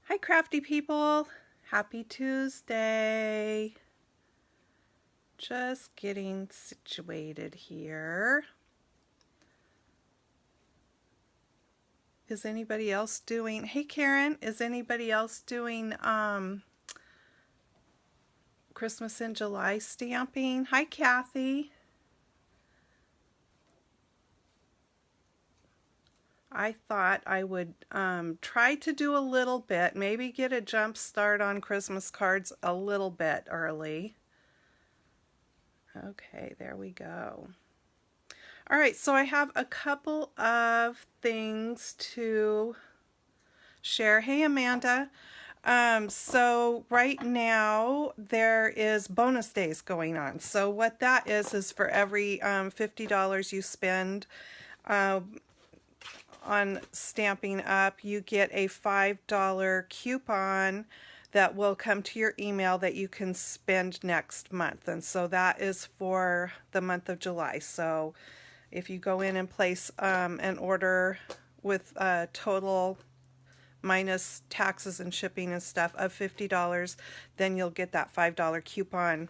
Hi crafty people, happy Tuesday. Just getting situated here. Is anybody else doing, hey Karen, is anybody else doing Christmas in July stamping? Hi Kathy. I thought I would try to do a little bit, maybe get a jump start on Christmas cards a little bit early. Okay, there we go. All right, so I have a couple of things to share. Hey, Amanda. So right now there is bonus days going on. So what that is for every $50 you spend on Stampin' Up, you get a $5 coupon that will come to your email that you can spend next month. And so that is for the month of July. So if you go in and place an order with a total minus taxes and shipping and stuff of $50, then you'll get that $5 coupon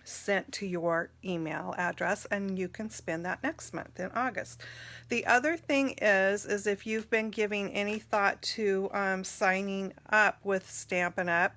sent to your email address and you can spend that next month in August. The other thing is if you've been giving any thought to signing up with Stampin' Up,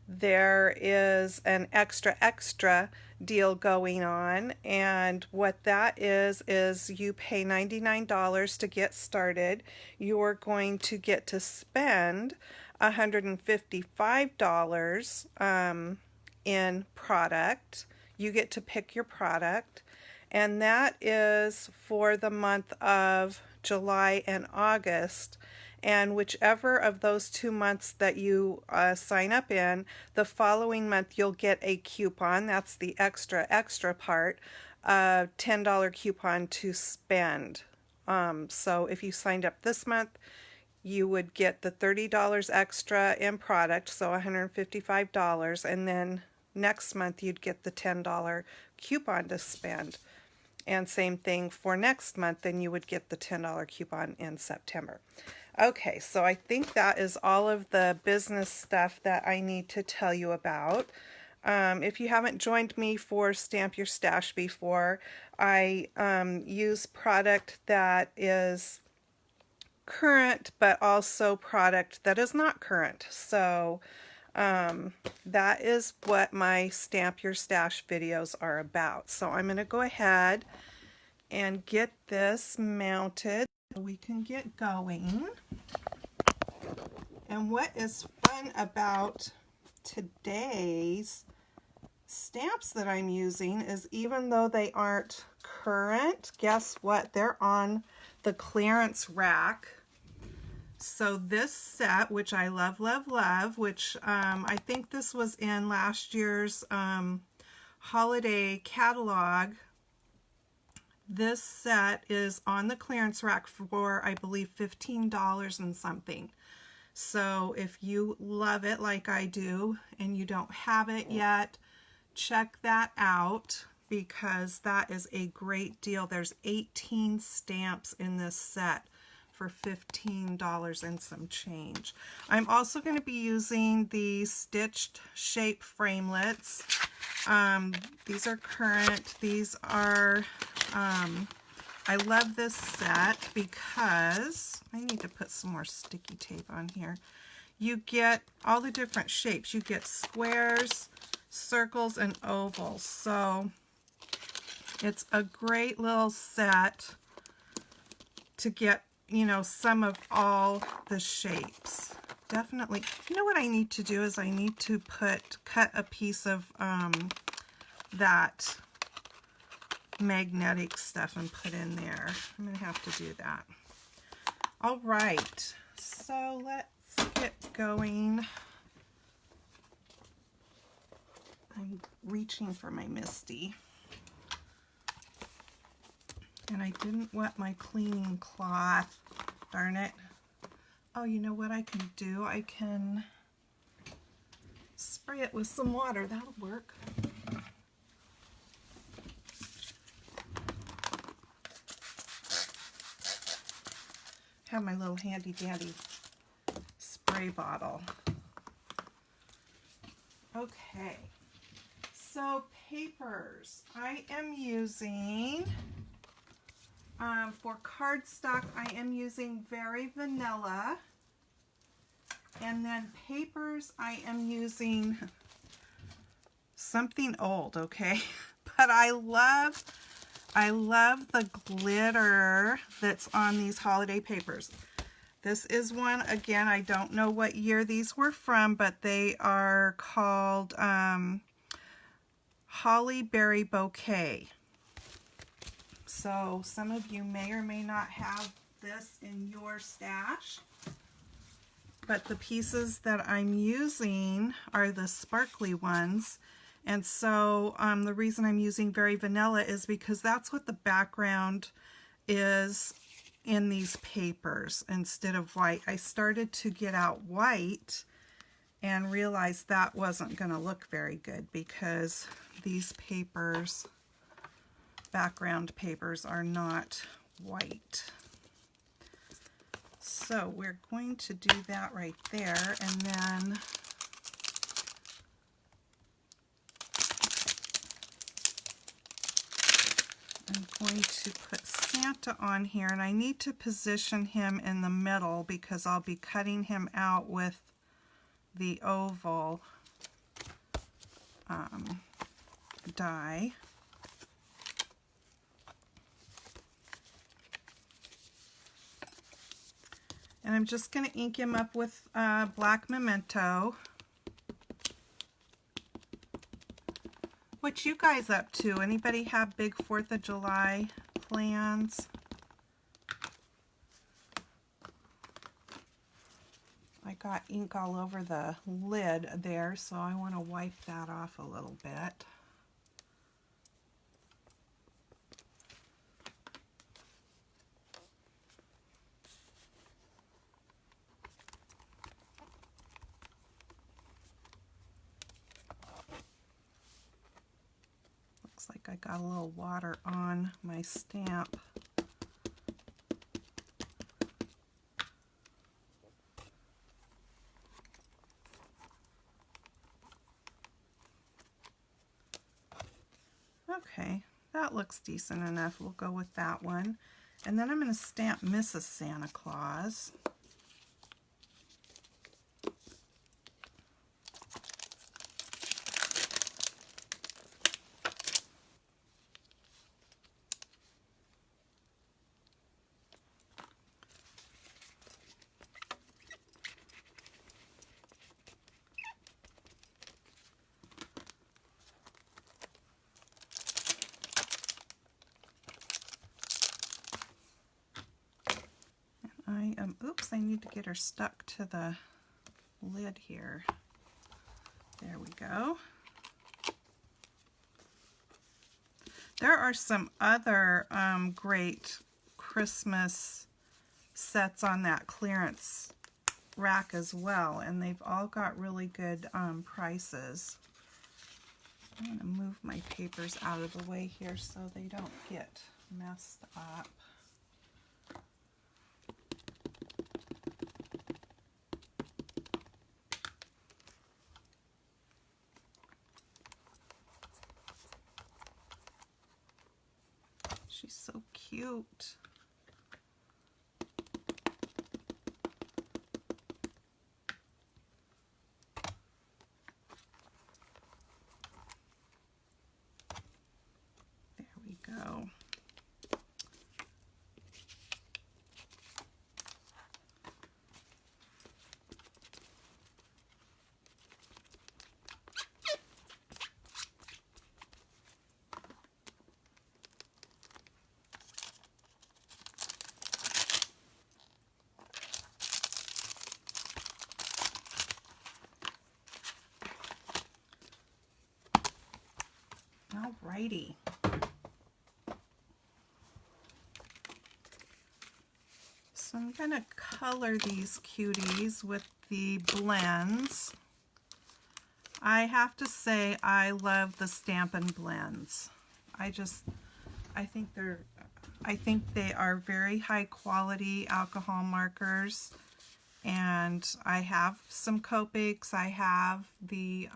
there is an extra deal going on, and what that is you pay $99 to get started. You're going to get to spend $155 in product. You get to pick your product, and that is for the month of July and August. And whichever of those 2 months that you sign up in, the following month you'll get a coupon. That's the extra part, a $10 coupon to spend. So if you signed up this month, you would get the $30 extra in product, so $155, and then next month you'd get the $10 coupon to spend. And same thing for next month, then you would get the $10 coupon in September. Okay, so I think that is all of the business stuff that I need to tell you about. If you haven't joined me for Stamp Your Stash before, I use product that is current, but also product that is not current. So that is what my Stamp Your Stash videos are about. So I'm going to go ahead and get this mounted so we can get going. And what is fun about today's stamps that I'm using is even though they aren't current, guess what? They're on the clearance rack. So this set, which I love, which I think this was in last year's holiday catalog. This set is on the clearance rack for, I believe, $15 and something. So if you love it like I do and you don't have it yet, check that out because that is a great deal. There's 18 stamps in this set for $15 and some change. I'm also going to be using the stitched shape framelits. These are current. These are, I love this set because I need to put some more sticky tape on here. You get all the different shapes. You get squares, circles, and ovals. So it's a great little set to get, you know, some of all the shapes. Definitely. You know what I need to do is I need to cut a piece of that magnetic stuff and put in there. I'm going to have to do that. All right, so let's get going. I'm reaching for my Misty. And I didn't wet my cleaning cloth. Darn it. Oh, you know what I can do? I can spray it with some water. That'll work. Have my little handy dandy spray spray bottle. Okay, so papers. I am using, for cardstock, I am using Very Vanilla. And then papers, I am using something old, okay? But I love the glitter that's on these holiday papers. This is one, again, I don't know what year these were from, but they are called Holly Berry Bouquet. So some of you may or may not have this in your stash. But the pieces that I'm using are the sparkly ones. And so the reason I'm using Very Vanilla is because that's what the background is in these papers instead of white. I started to get out white and realized that wasn't going to look very good because these papers, background papers, are not white. So we're going to do that right there, and then I'm going to put Santa on here, and I need to position him in the middle because I'll be cutting him out with the oval die. And I'm just going to ink him up with black memento. What you guys up to? Anybody have big 4th of July plans? I got ink all over the lid there, so I want to wipe that off a little bit. Looks like I got a little water on my stamp. Okay, that looks decent enough. We'll go with that one. And then I'm going to stamp Mrs. Santa Claus. Oops, I need to get her stuck to the lid here. There we go. There are some other great Christmas sets on that clearance rack as well, and they've all got really good prices. I'm going to move my papers out of the way here so they don't get messed up. She's so cute. There we go. Alrighty. So I'm going to color these cuties with the blends. I have to say I love the Stampin' Blends. I think they are very high quality alcohol markers, And I have some Copics. I have the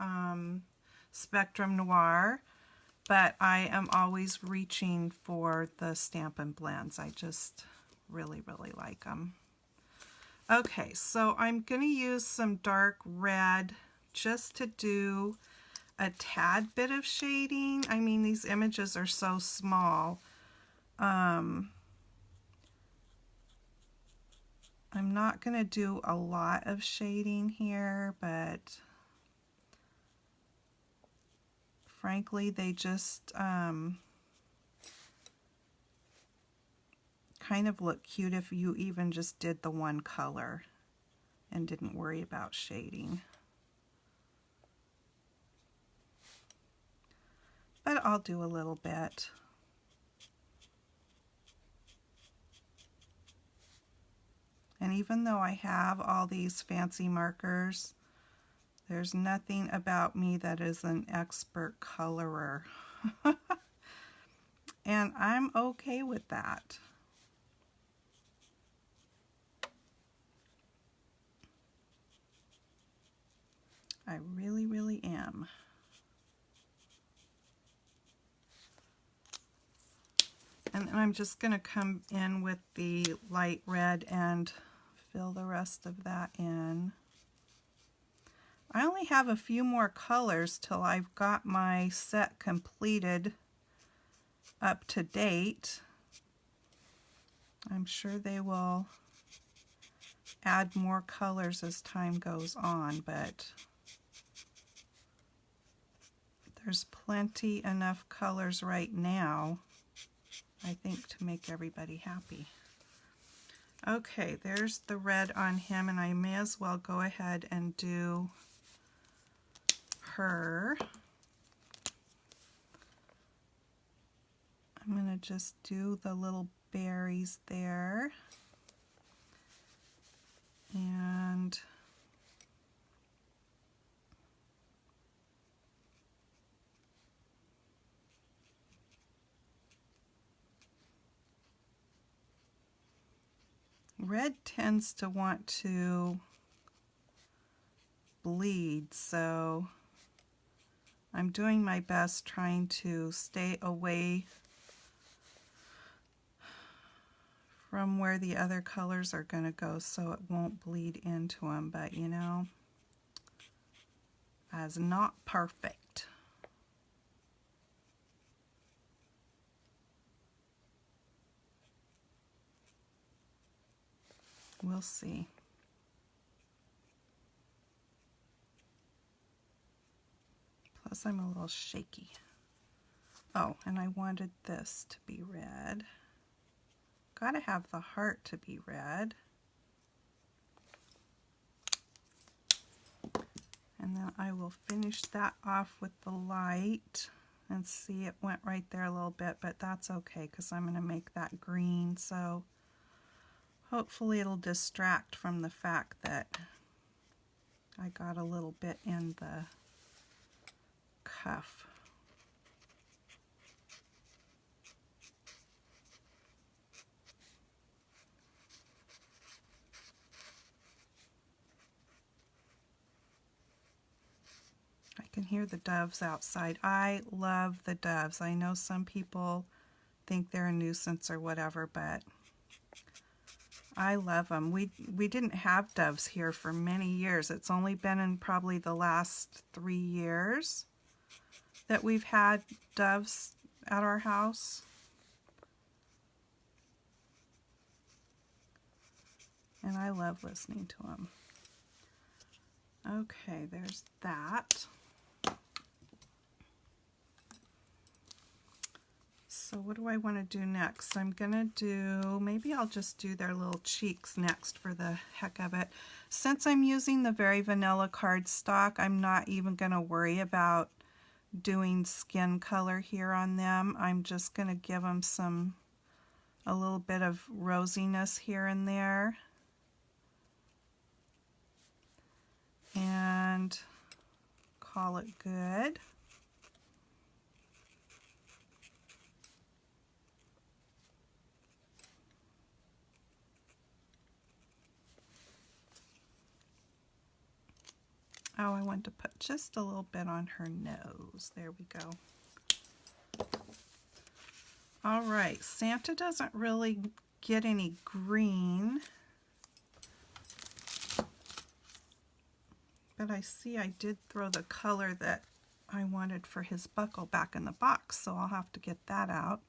Spectrum Noir, but I am always reaching for the Stampin' Blends. I just really, really like them. Okay, so I'm going to use some dark red just to do a tad bit of shading. I mean, these images are so small. I'm not going to do a lot of shading here, but frankly, they just kind of look cute if you even just did the one color and didn't worry about shading. But I'll do a little bit. And even though I have all these fancy markers, there's nothing about me that is an expert colorer. And I'm okay with that. I really, really am. And I'm just going to come in with the light red and fill the rest of that in. I only have a few more colors till I've got my set completed up to date. I'm sure they will add more colors as time goes on, but there's plenty enough colors right now, I think, to make everybody happy. Okay, there's the red on him, and I may as well go ahead and do her. I'm going to just do the little berries there. And red tends to want to bleed, so I'm doing my best trying to stay away from where the other colors are going to go so it won't bleed into them, but you know, that's not perfect. We'll see. Plus I'm a little shaky. Oh, and I wanted this to be red. Gotta have the heart to be red. And then I will finish that off with the light. And see, it went right there a little bit, but that's okay because I'm going to make that green, so hopefully it'll distract from the fact that I got a little bit in the cuff. I can hear the doves outside. I love the doves. I know some people think they're a nuisance or whatever, but I love them. We didn't have doves here for many years. It's only been in probably the last 3 years that we've had doves at our house. And I love listening to them. Okay, there's that. So what do I want to do next? I'm going to do, maybe I'll just do their little cheeks next for the heck of it. Since I'm using the very vanilla cardstock, I'm not even going to worry about doing skin color here on them. I'm just going to give them a little bit of rosiness here and there. And call it good. Oh, I want to put just a little bit on her nose. There we go. All right, Santa doesn't really get any green, but I see I did throw the color that I wanted for his buckle back in the box, so I'll have to get that out.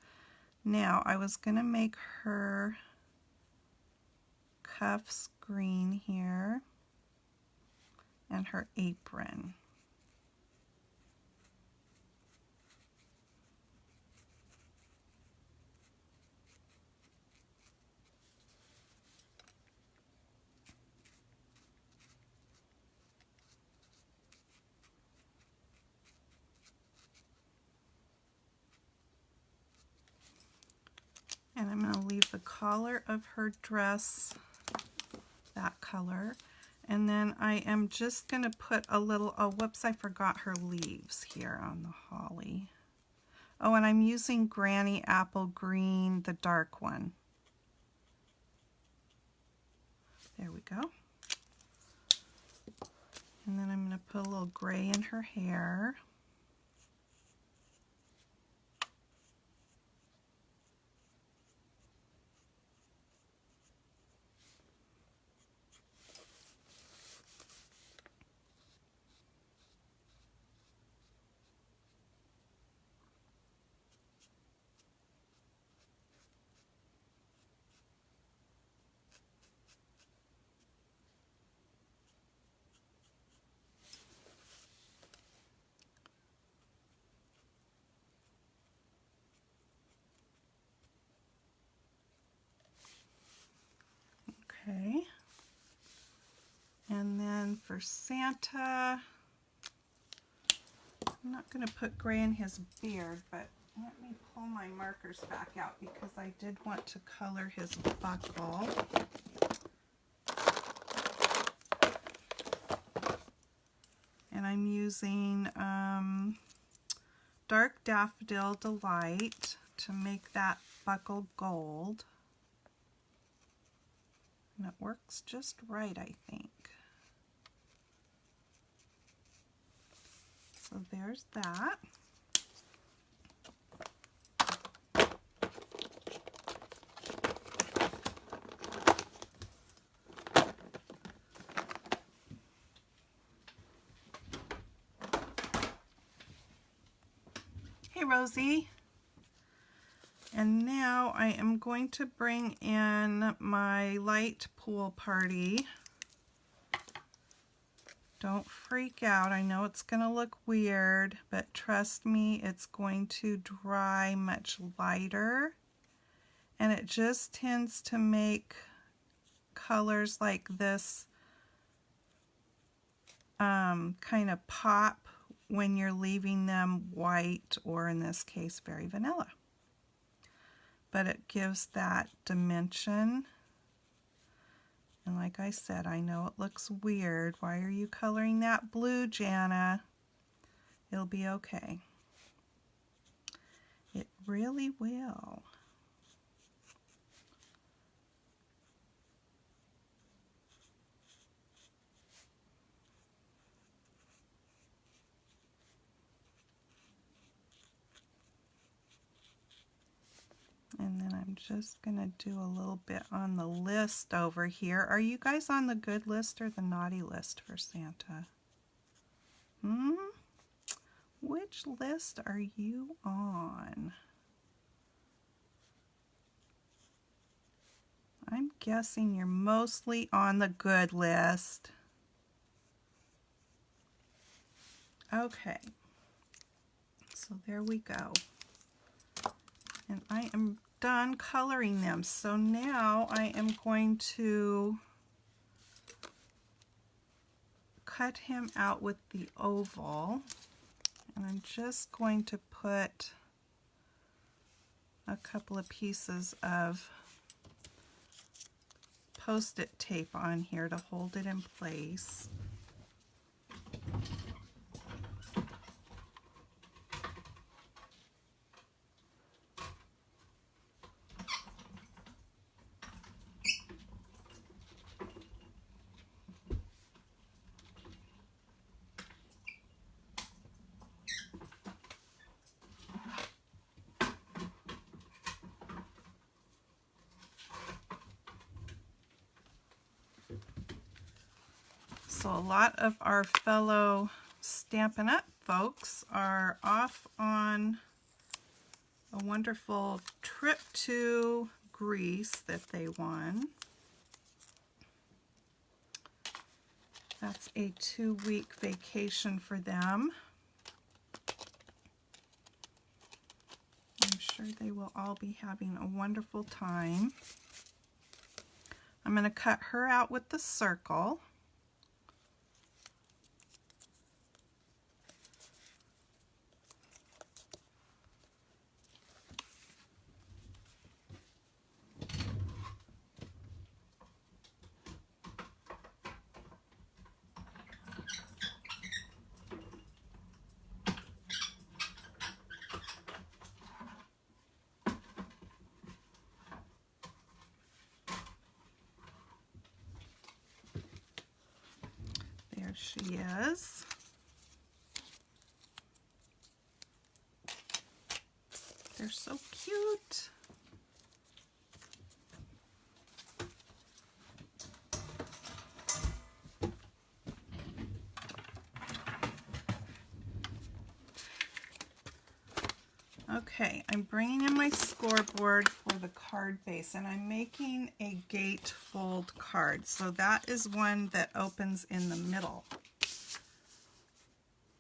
Now, I was going to make her cuffs green here and her apron. And I'm going to leave the collar of her dress that color. And then I am just going to put a little, oh whoops, I forgot her leaves here on the holly. Oh, and I'm using Granny Apple Green, the dark one. There we go. And then I'm going to put a little gray in her hair. Okay. And then for Santa, I'm not going to put gray in his beard, but let me pull my markers back out because I did want to color his buckle. And I'm using Dark Daffodil Delight to make that buckle gold. And it works just right, I think. So there's that. Hey, Rosie. And now I am going to bring in my light pool party. Don't freak out. I know it's going to look weird, but trust me, it's going to dry much lighter. And it just tends to make colors like this kind of pop when you're leaving them white, or in this case, very vanilla. But it gives that dimension. And like I said, I know it looks weird. Why are you coloring that blue, Jana? It'll be okay. It really will. And then I'm just going to do a little bit on the list over here. Are you guys on the good list or the naughty list for Santa? Which list are you on? I'm guessing you're mostly on the good list. Okay. So there we go. And I am done coloring them. So now I am going to cut him out with the oval. And I'm just going to put a couple of pieces of Post-it tape on here to hold it in place. So a lot of our fellow Stampin' Up! Folks are off on a wonderful trip to Greece that they won. That's a 2-week vacation for them. I'm sure they will all be having a wonderful time. I'm going to cut her out with the circle. There she is. They're so cute. Okay, I'm bringing in my scoreboard for the card base, and I'm making a gatefold card. So that is one that opens in the middle.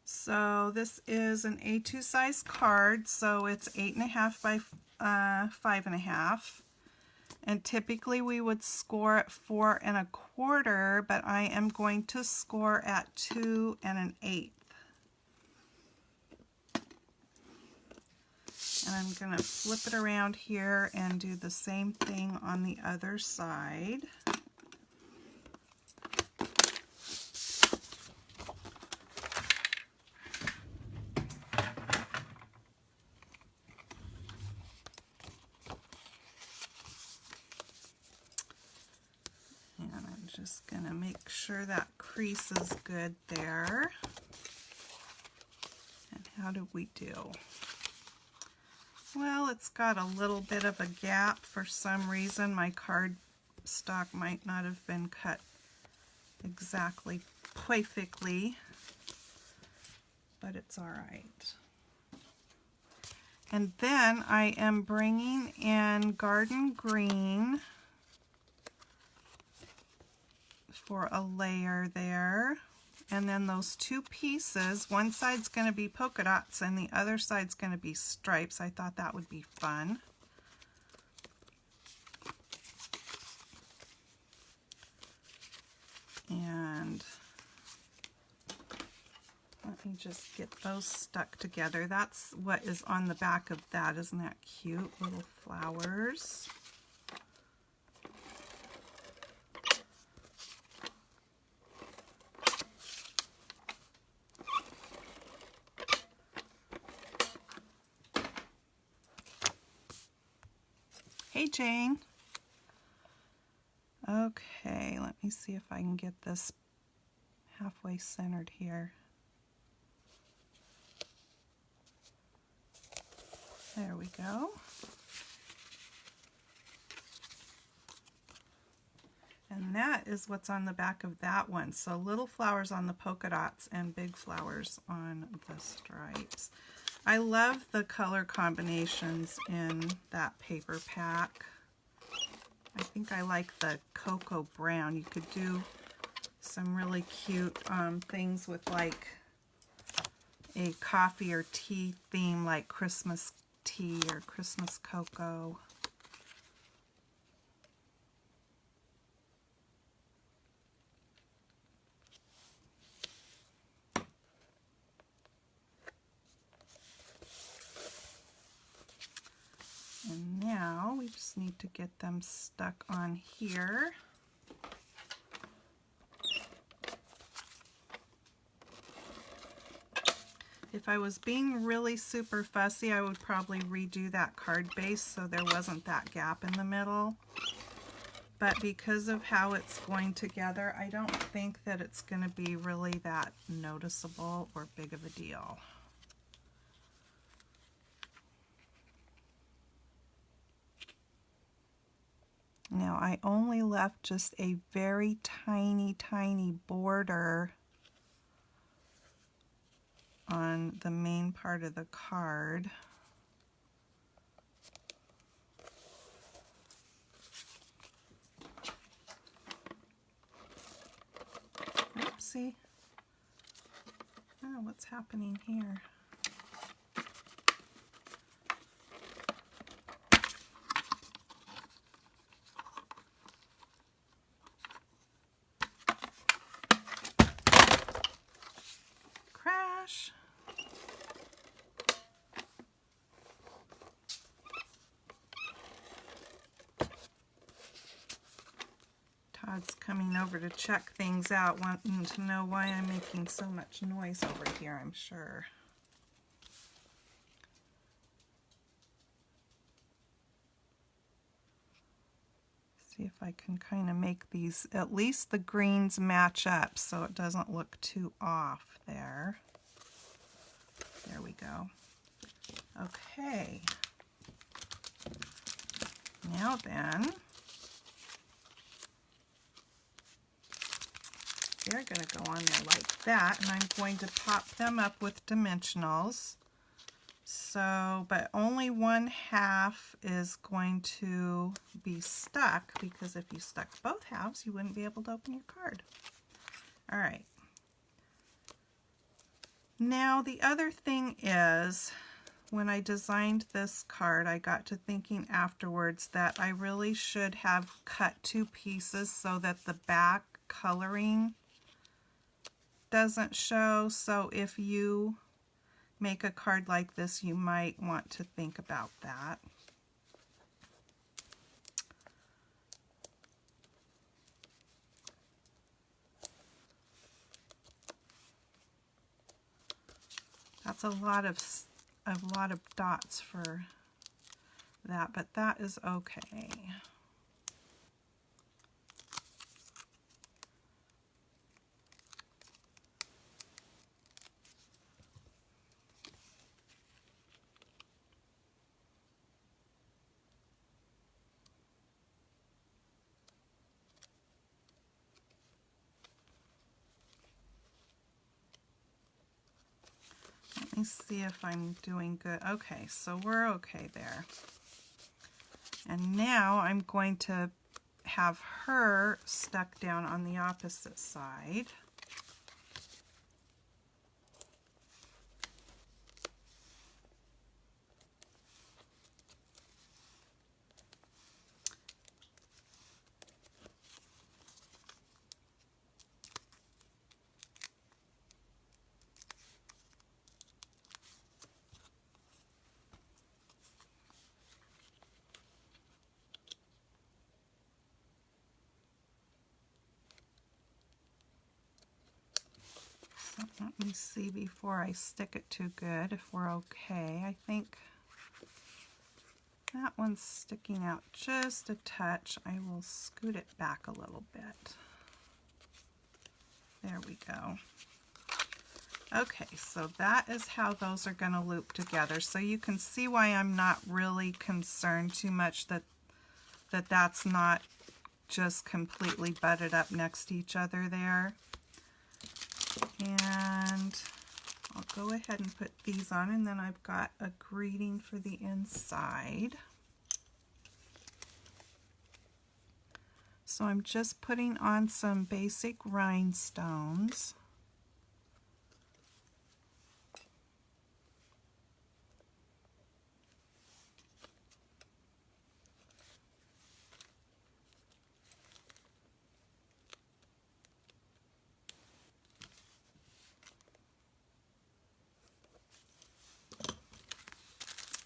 So this is an A2 size card, so it's 8.5 by 5.5. And typically we would score at 4 1/4, but I am going to score at 2 1/8. And I'm going to flip it around here and do the same thing on the other side. And I'm just going to make sure that crease is good there. And how do we do? Well, it's got a little bit of a gap for some reason. My card stock might not have been cut exactly perfectly, but it's all right. And then I am bringing in Garden Green for a layer there. And then those two pieces, one side's going to be polka dots and the other side's going to be stripes. I thought that would be fun. And let me just get those stuck together. That's what is on the back of that. Isn't that cute? Little flowers. Hey, Jane. Okay, let me see if I can get this halfway centered here. There we go. And that is what's on the back of that one. So little flowers on the polka dots and big flowers on the stripes. I love the color combinations in that paper pack. I think I like the cocoa brown. You could do some really cute things with like a coffee or tea theme, like Christmas tea or Christmas cocoa. And now we just need to get them stuck on here. If I was being really super fussy, I would probably redo that card base so there wasn't that gap in the middle. But because of how it's going together, I don't think that it's going to be really that noticeable or big of a deal. Now I only left just a very tiny, tiny border on the main part of the card. Oopsie. Oh, what's happening here? Crash. Todd's coming over to check things out, wanting to know why I'm making so much noise over here, I'm sure. See if I can kind of make these, at least the greens match up so it doesn't look too off there. There we go. Okay. Now then, they're going to go on there like that, and I'm going to pop them up with dimensionals. So, but only 1/2 is going to be stuck, because if you stuck both halves, you wouldn't be able to open your card. All right. Now, the other thing is, when I designed this card, I got to thinking afterwards that I really should have cut 2 pieces so that the back coloring doesn't show. So if you make a card like this, you might want to think about that. That's a lot of dots for that, but that is okay. Let me see if I'm doing good. Okay, so we're okay there. And now I'm going to have her stuck down on the opposite side. Let me see before I stick it too good if we're okay. I think that one's sticking out just a touch. I will scoot it back a little bit. There we go. Okay, so that is how those are going to loop together. So you can see why I'm not really concerned too much that's not just completely butted up next to each other there. And I'll go ahead and put these on, and then I've got a greeting for the inside. So I'm just putting on some basic rhinestones.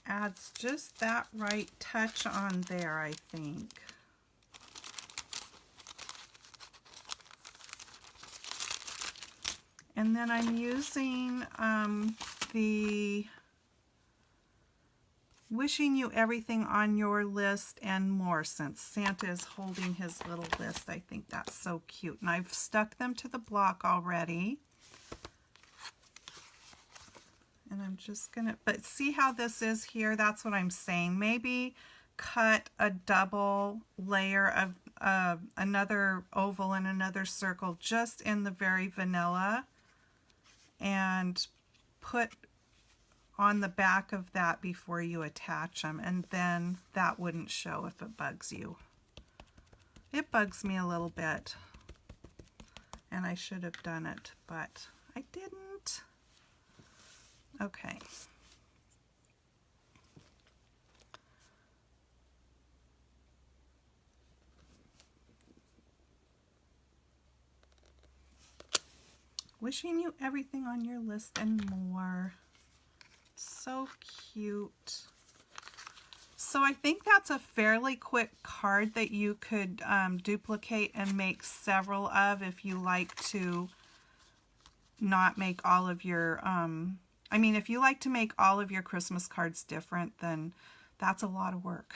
Adds just that right touch on there, I think. And then I'm using the Wishing You Everything on Your List and More, since Santa is holding his little list. I think that's so cute. And I've stuck them to the block already. And I'm just gonna, but see how this is here? That's what I'm saying. Maybe cut a double layer of another oval and another circle just in the very vanilla and put on the back of that before you attach them, and then that wouldn't show if it bugs you. It bugs me a little bit, and I should have done it, but I didn't. Okay. Wishing you everything on your list and more. So cute. So I think that's a fairly quick card that you could duplicate and make several of if you like to not make all of your, I mean, if you like to make all of your Christmas cards different, then that's a lot of work.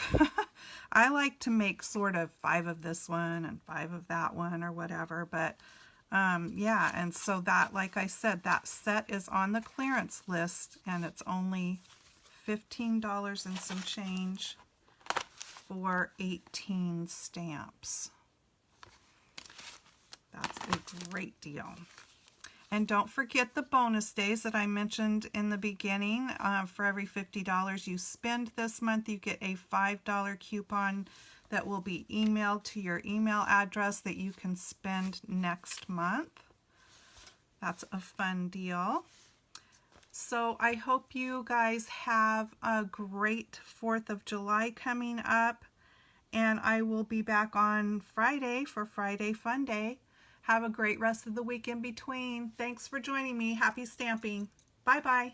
I like to make sort of 5 of this one and 5 of that one or whatever, but yeah, and so that, like I said, that set is on the clearance list, and it's only $15 and some change for 18 stamps. That's a great deal. And don't forget the bonus days that I mentioned in the beginning. For every $50 you spend this month, you get a $5 coupon that will be emailed to your email address that you can spend next month. That's a fun deal. So I hope you guys have a great 4th of July coming up, and I will be back on Friday for Friday Fun Day. Have a great rest of the week in between. Thanks for joining me. Happy stamping. Bye-bye.